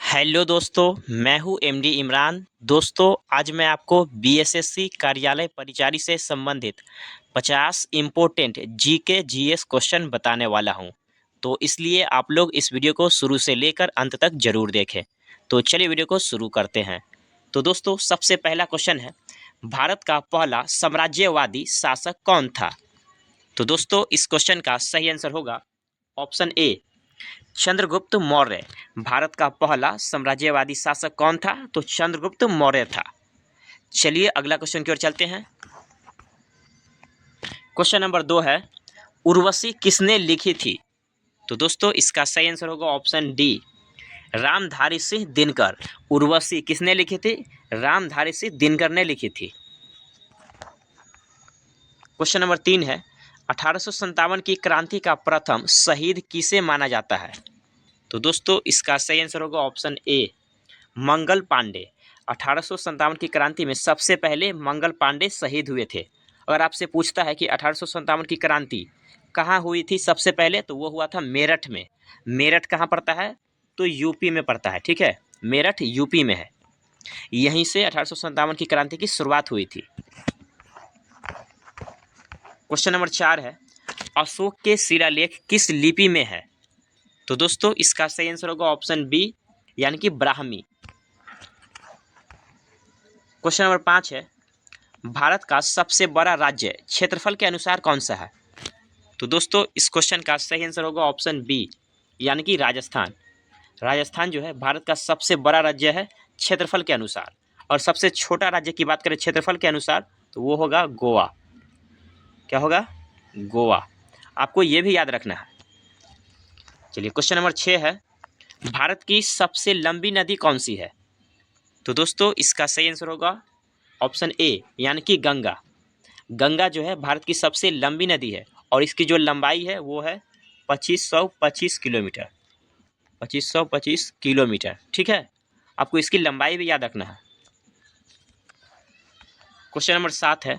Hello दोस्तों, मैं हूं एमडी इमरान। दोस्तों, आज मैं आपको बीएसएससी कार्यालय परिचारी से संबंधित 50 इम्पोर्टेंट जीके जीएस क्वेश्चन बताने वाला हूं। तो इसलिए आप लोग इस वीडियो को शुरू से लेकर अंत तक जरूर देखें। तो चलिए वीडियो को शुरू करते हैं। तो दोस्तों, सबसे पहला क्वेश्चन है, भारत का पहला साम्राज्यवादी शासक कौन था? तो दोस्तों, इस क्वेश्चन का सही आंसर होगा ऑप्शन ए, चंद्रगुप्त मौर्य। भारत का पहला साम्राज्यवादी शासक कौन था? तो चंद्रगुप्त मौर्य था। चलिए अगला क्वेश्चन की ओर चलते हैं। क्वेश्चन नंबर 2 है, उर्वशी किसने लिखी थी? तो दोस्तों, इसका सही आंसर होगा ऑप्शन डी, रामधारी सिंह दिनकर। उर्वशी किसने लिखी थी? रामधारी सिंह दिनकर ने लिखी थी। क्वेश्चन नंबर 3 है, 1857 की क्रांति का प्रथम शहीद किसे माना जाता है? तो दोस्तों, इसका सही आंसर होगा ऑप्शन ए, मंगल पांडे। 1857 की क्रांति में सबसे पहले मंगल पांडे शहीद हुए थे। अगर आपसे पूछता है कि 1857 की क्रांति कहाँ हुई थी सबसे पहले, तो वो हुआ था मेरठ में। मेरठ कहाँ पड़ता है? तो यूपी में पड़ता है। ठीक है, मेरठ यूपी में है। यहीं से 1857 की क्रांति की शुरुआत हुई थी। क्वेश्चन नंबर 4 है, अशोक के शिलालेख किस लिपि में है? तो दोस्तों, इसका सही आंसर होगा ऑप्शन बी, यानी कि ब्राह्मी। क्वेश्चन नंबर 5 है, भारत का सबसे बड़ा राज्य क्षेत्रफल के अनुसार कौन सा है? तो दोस्तों, इस क्वेश्चन का सही आंसर होगा ऑप्शन बी, यानी कि राजस्थान। राजस्थान जो है भारत का सबसे बड़ा राज्य है क्षेत्रफल के अनुसार। और सबसे छोटा राज्य की बात करें क्षेत्रफल के अनुसार, तो वो होगा गोवा। क्या होगा? गोवा। आपको ये भी याद रखना है। चलिए, क्वेश्चन नंबर 6 है, भारत की सबसे लंबी नदी कौन सी है? तो दोस्तों, इसका सही आंसर होगा ऑप्शन ए, यानी कि गंगा। गंगा जो है भारत की सबसे लंबी नदी है और इसकी जो लंबाई है वो है 2525 किलोमीटर। 2525 किलोमीटर। ठीक है, आपको इसकी लंबाई भी याद रखना है। क्वेश्चन नंबर 7 है,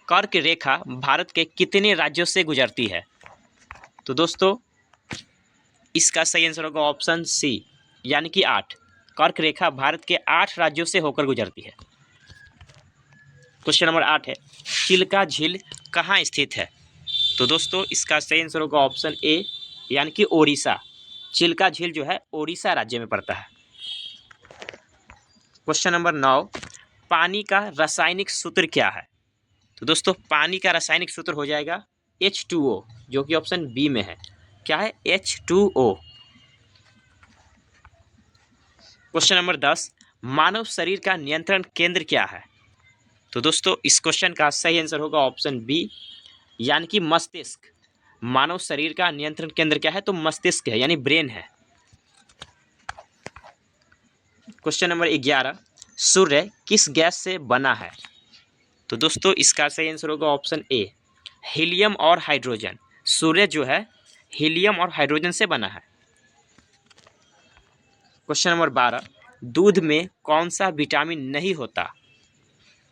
कर्क रेखा भारत के कितने राज्यों से गुजरती है? तो दोस्तों, इसका सही आंसर होगा ऑप्शन सी, यानी कि 8। कर्क रेखा भारत के 8 राज्यों से होकर गुजरती है। क्वेश्चन नंबर 8 है, चिल्का झील कहाँ स्थित है? तो दोस्तों, इसका सही आंसर होगा ऑप्शन ए, यानी कि ओडिशा। चिल्का झील जो है ओडिशा राज्य में पड़ता है। क्वेश्चन नंबर 9, पानी का रासायनिक सूत्र क्या है? तो दोस्तों, पानी का रासायनिक सूत्र हो जाएगा H2O, जो कि ऑप्शन बी में है। क्या है? H2O। क्वेश्चन नंबर 10, मानव शरीर का नियंत्रण केंद्र क्या है? तो दोस्तों, इस क्वेश्चन का सही आंसर होगा ऑप्शन बी, यानी कि मस्तिष्क। मानव शरीर का नियंत्रण केंद्र क्या है? तो मस्तिष्क है, यानी ब्रेन है। क्वेश्चन नंबर 11, सूर्य किस गैस से बना है? तो दोस्तों, इसका सही आंसर होगा ऑप्शन ए, हीलियम और हाइड्रोजन। सूर्य जो है हीलियम और हाइड्रोजन से बना है। क्वेश्चन नंबर 12, दूध में कौन सा विटामिन नहीं होता?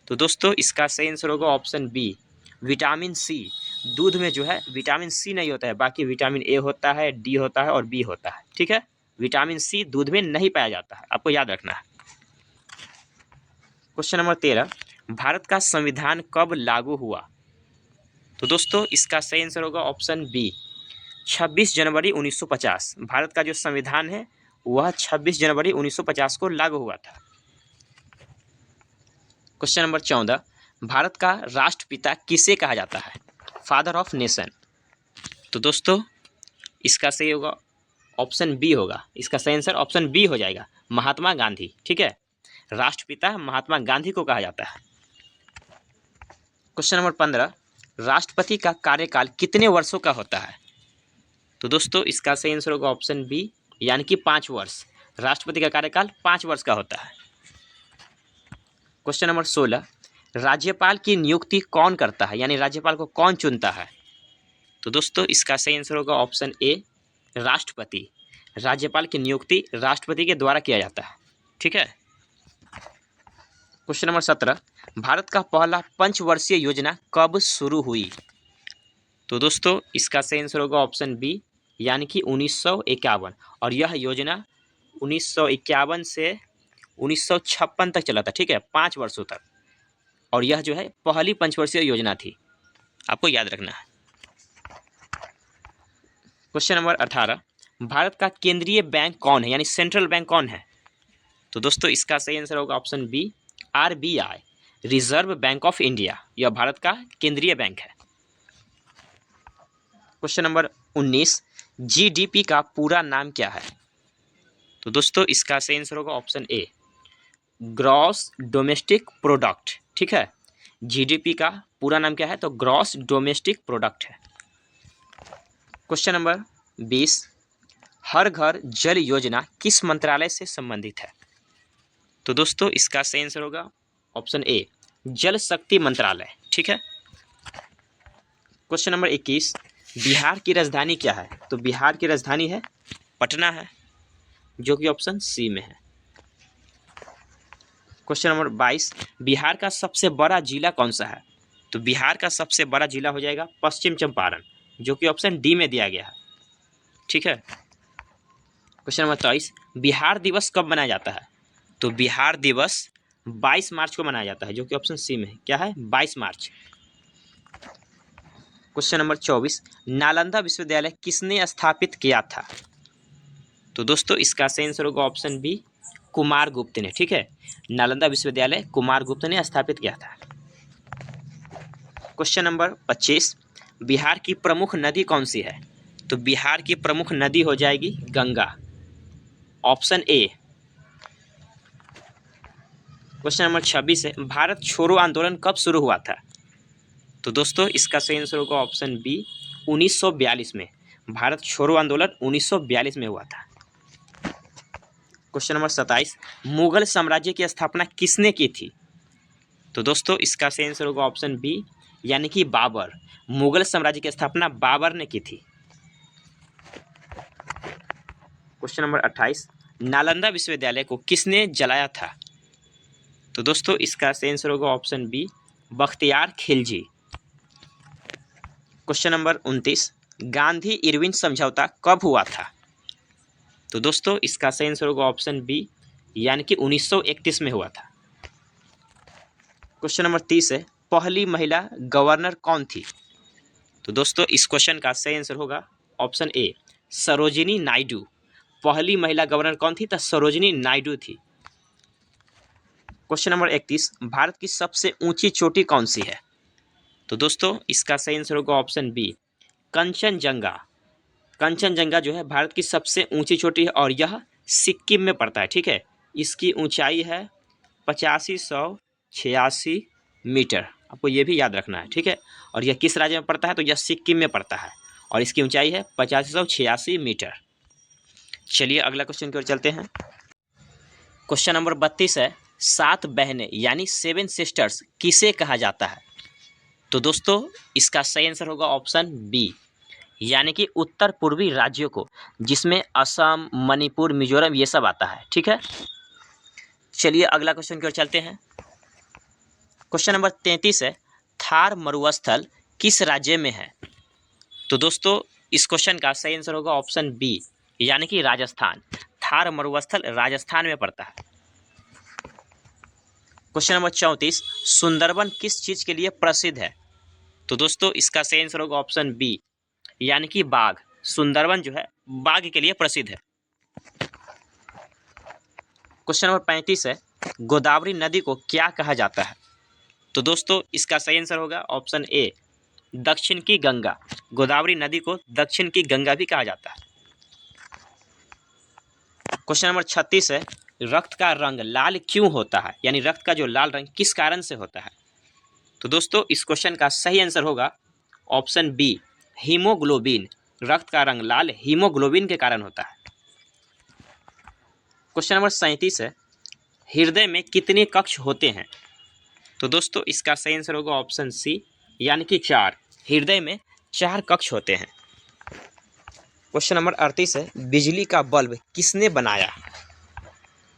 तो दोस्तों, इसका सही आंसर होगा ऑप्शन बी, विटामिन सी। दूध में जो है विटामिन सी नहीं होता है, बाकी विटामिन ए होता है, डी होता है और बी होता है। ठीक है, विटामिन सी दूध में नहीं पाया जाता है, आपको याद रखना है। क्वेश्चन नंबर 13, भारत का संविधान कब लागू हुआ? तो दोस्तों, इसका सही आंसर होगा ऑप्शन बी, 26 जनवरी 1950। भारत का जो संविधान है वह 26 जनवरी 1950 को लागू हुआ था। क्वेश्चन नंबर 14, भारत का राष्ट्रपिता किसे कहा जाता है? Father of nation. तो दोस्तों, इसका सही होगा ऑप्शन बी होगा। इसका सही आंसर ऑप्शन बी हो जाएगा, महात्मा गांधी। ठीक है, राष्ट्रपिता महात्मा गांधी को कहा जाता है। क्वेश्चन नंबर 15, राष्ट्रपति का कार्यकाल कितने वर्षों का होता है? तो दोस्तों, इसका सही आंसर होगा ऑप्शन बी, यानी कि 5 वर्ष। राष्ट्रपति का कार्यकाल 5 वर्ष का होता है। क्वेश्चन नंबर 16, राज्यपाल की नियुक्ति कौन करता है, यानी राज्यपाल को कौन चुनता है? तो दोस्तों, इसका सही आंसर होगा ऑप्शन ए, राष्ट्रपति। राज्यपाल की नियुक्ति राष्ट्रपति के द्वारा किया जाता है। ठीक है। क्वेश्चन नंबर 17, भारत का पहला पंचवर्षीय योजना कब शुरू हुई? तो दोस्तों, इसका सही आंसर होगा ऑप्शन बी, यानी कि 1951। और यह योजना 1951 से 1956 तक चला था, ठीक है, 5 वर्षों तक। और यह जो है पहली पंचवर्षीय योजना थी, आपको याद रखना है। क्वेश्चन नंबर 18, भारत का केंद्रीय बैंक कौन है, यानी सेंट्रल बैंक कौन है? तो दोस्तों इसका सही आंसर होगा option B, RBI, reserve bank of India. यह भारत का केंद्रीय बैंक है। क्वेश्चन नंबर 19, GDP का पूरा नाम क्या है? तो दोस्तों इसका सही आंसर होगा option A, gross domestic product, ठीक है। GDP का पूरा नाम क्या है? तो ग्रॉस डोमेस्टिक प्रोडक्ट है। क्वेश्चन नंबर 20, हर घर जल योजना किस मंत्रालय से संबंधित है? तो दोस्तों इसका सही आंसर होगा ऑप्शन ए, जल शक्ति मंत्रालय, ठीक है। क्वेश्चन नंबर 21, बिहार की राजधानी क्या है? तो बिहार की राजधानी है पटना है, जो कि ऑप्शन सी में है। क्वेश्चन नंबर 22, बिहार का सबसे बड़ा जिला कौन सा है? तो बिहार का सबसे बड़ा जिला हो जाएगा पश्चिम चंपारण, जो कि ऑप्शन डी में दिया गया है, ठीक है। क्वेश्चन नंबर 23, बिहार दिवस कब मनाया जाता है? तो बिहार दिवस 22 मार्च को मनाया जाता है, जो कि ऑप्शन सी में है। क्या है? 22 मार्च। क्वेश्चन नंबर 24, नालंदा विश्वविद्यालय किसने स्थापित किया था? तो दोस्तों इसका सही आंसर होगा ऑप्शन बी, कुमार गुप्त ने, ठीक है। नालंदा विश्वविद्यालय कुमार गुप्त ने स्थापित किया था। क्वेश्चन नंबर 25, बिहार की प्रमुख नदी कौन सी है? तो बिहार की प्रमुख नदी हो जाएगी Ganga, option A. Question number 26 है, भारत छोड़ो आंदोलन कब शुरू हुआ था? तो दोस्तों इसका सही आंसर होगा ऑप्शन बी, 1942 में। भारत छोड़ो आंदोलन 1942 में हुआ था। क्वेश्चन नंबर 27, मुगल साम्राज्य की स्थापना किसने की थी? तो दोस्तों इसका सही आंसर होगा ऑप्शन बी, यानी कि बाबर। मुगल साम्राज्य की स्थापना बाबर ने की थी। क्वेश्चन नंबर 28, नालंदा विश्वविद्यालय को किसने जलाया था? तो दोस्तों इसका सही आंसर होगा option B, Bakhtiyar Khilji. Question number 29, Gandhi Irwin समझौता कब हुआ था? तो दोस्तों इसका सही आंसर होगा ऑप्शन बी, यानी कि 1931 में हुआ था। क्वेश्चन नंबर 30 है, पहली महिला गवर्नर कौन थी? तो दोस्तों इस क्वेश्चन का सही आंसर होगा ऑप्शन ए, सरोजिनी नायडू। पहली महिला गवर्नर कौन थी? तो सरोजिनी नायडू थी। क्वेश्चन नंबर 31, भारत की सबसे ऊंची चोटी कौन सी है? तो दोस्तों इसका सही आंसर होगा ऑप्शन बी, कंचनजंगा। कंचनजंगा जो है भारत की सबसे ऊंची चोटी है और यह सिक्किम में पड़ता है, ठीक है। इसकी ऊंचाई है 8586 मीटर, आपको ये भी याद रखना है, ठीक है। और यह किस राज्य में पड़ता है? तो यह सिक्किम में पड़ता है और इसकी ऊंचाई है 8586 मीटर। चलिए अगला क्वेश्चन की ओर चलते हैं। क्वेश्चन नंबर 32 है, 7 बहनें यानी 7 सिस्टर्स किसे कहा जाता है? तो दोस्तों इसका सही आंसर होगा ऑप्शन बी, यानी कि उत्तर पूर्वी राज्यों को, जिसमें असम, मणिपुर, मिजोरम ये सब आता है, ठीक है। चलिए अगला क्वेश्चन की ओर चलते हैं। क्वेश्चन नंबर 33 है, थार मरुस्थल किस राज्य में है? तो दोस्तों इस क्वेश्चन का सही आंसर होगा ऑप्शन बी, यानी कि राजस्थान। थार मरुस्थल राजस्थान में पड़ता है। क्वेश्चन नंबर 34, सुंदरबन किस चीज के लिए प्रसिद्ध है? तो दोस्तों इसका सही आंसर होगा ऑप्शन बी, यानी कि बाघ। सुंदरबन जो है बाघ के लिए प्रसिद्ध है। क्वेश्चन नंबर 35 है, गोदावरी नदी को क्या कहा जाता है? तो दोस्तों इसका सही आंसर होगा ऑप्शन ए, दक्षिण की गंगा। गोदावरी नदी को दक्षिण की गंगा भी कहा जाता है। क्वेश्चन नंबर 36 है, रक्त का रंग लाल क्यों होता है, यानी रक्त का जो लाल रंग किस कारण से होता है? तो दोस्तों इस क्वेश्चन का सही आंसर होगा ऑप्शन बी, हीमोग्लोबिन। रक्त का रंग लाल हीमोग्लोबिन के कारण होता है। क्वेश्चन नंबर 37 है, हृदय में कितने कक्ष होते हैं? तो दोस्तों इसका सही आंसर होगा ऑप्शन सी, यानी कि 4। हृदय में 4 कक्ष होते हैं। क्वेश्चन नंबर 38 है, बिजली का बल्ब किसने बनाया?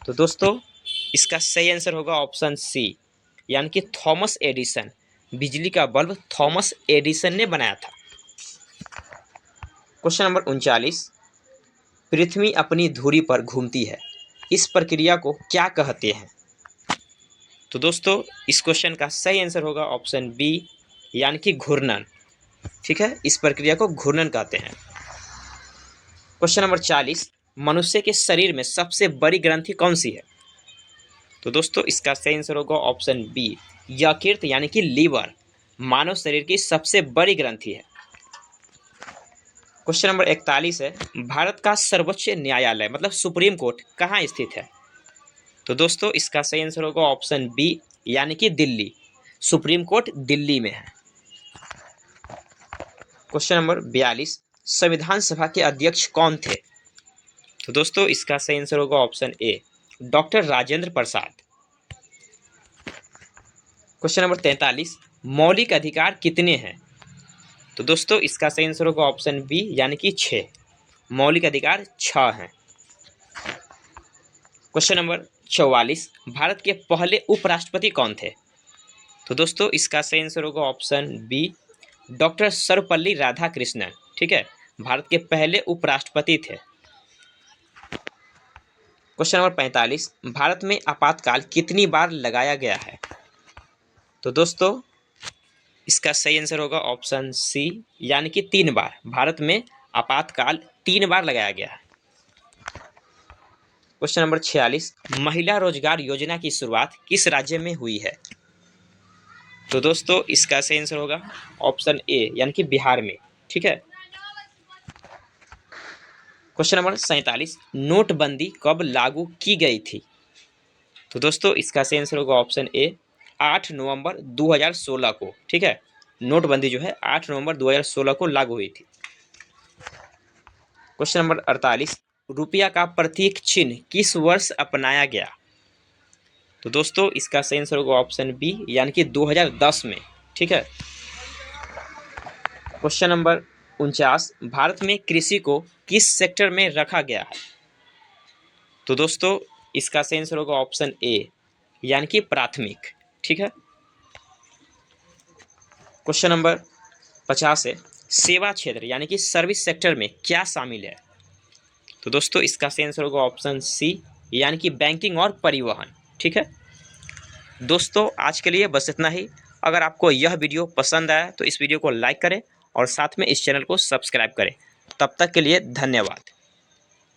तो दोस्तों इसका सही आंसर होगा ऑप्शन सी, यानी कि थॉमस एडिसन। बिजली का बल्ब थॉमस एडिसन ने बनाया था। क्वेश्चन नंबर 39, पृथ्वी अपनी धुरी पर घूमती है, इस प्रक्रिया को क्या कहते हैं? तो दोस्तों इस क्वेश्चन का सही आंसर होगा ऑप्शन बी, यानी कि घूर्णन। ठीक है, इस प्रक्रिया को घूर्णन कहते हैं। क्वेश्चन नंबर 40, मनुष्य के शरीर में सबसे बड़ी ग्रंथि कौन सी है? तो दोस्तों इसका सही आंसर होगा ऑप्शन बी, यकृत यानी कि लीवर मानव शरीर की सबसे बड़ी ग्रंथि है। क्वेश्चन नंबर 41 है, भारत का सर्वोच्च न्यायालय मतलब सुप्रीम कोर्ट कहाँ स्थित है? तो दोस्तों इसका सही आंसर होगा ऑप्शन बी, यानी कि दिल्ली। सुप्रीम कोर्ट दिल्ली में है। क्वेश्चन नंबर 42, संविधान सभा के अध्यक्ष कौन थे? तो दोस्तों इसका सही आंसर होगा option A, doctor Rajendra Prasad. Question number 43, मौलिक अधिकार कितने हैं? तो दोस्तों इसका सही आंसर होगा ऑप्शन बी, यानी कि 6। मौलिक अधिकार 6 हैं। क्वेश्चन नंबर 44, भारत के पहले उपराष्ट्रपति कौन थे? तो दोस्तों इसका सही आंसर होगा option B, doctor Sarvepalli Radhakrishnan. ठीक है, भारत के पहले उपराष्ट्रपति थे। क्वेश्चन नंबर 45, भारत में आपातकाल कितनी बार लगाया गया है? तो दोस्तों इसका सही आंसर होगा ऑप्शन सी, यानी कि 3 बार। भारत में आपातकाल 3 बार लगाया गया है। क्वेश्चन नंबर 46, महिला रोजगार योजना की शुरुआत किस राज्य में हुई है? तो दोस्तों इसका सही आंसर होगा ऑप्शन ए, यानी कि बिहार में। ठीक है। क्वेश्चन नंबर 47, नोटबंदी कब लागू की गई थी? तो दोस्तों इसका सही आंसर होगा ऑप्शन ए, 8 नवंबर 2016 को। ठीक है, नोटबंदी जो है 8 नवंबर 2016 को लागू हुई थी। क्वेश्चन नंबर 48, रुपया का प्रतीक चिन्ह किस वर्ष अपनाया गया? तो दोस्तों इसका सही आंसर होगा ऑप्शन बी, यानी कि 2010 में। ठीक है। क्वेश्चन नंबर 49, भारत में कृषि को किस सेक्टर में रखा गया है? तो दोस्तों इसका सही आंसर होगा ऑप्शन ए, यानी कि प्राथमिक। ठीक है। क्वेश्चन नंबर 50 है, सेवा क्षेत्र यानी कि सर्विस सेक्टर में क्या शामिल है? तो दोस्तों इसका सही आंसर होगा ऑप्शन सी, यानी कि बैंकिंग और परिवहन। ठीक है दोस्तों, आज के लिए बस इतना ही। अगर आपको यह वीडियो पसंद आया तो इस वीडियो को लाइक करें और साथ में इस चैनल को सब्सक्राइब करें। तब तक के लिए धन्यवाद।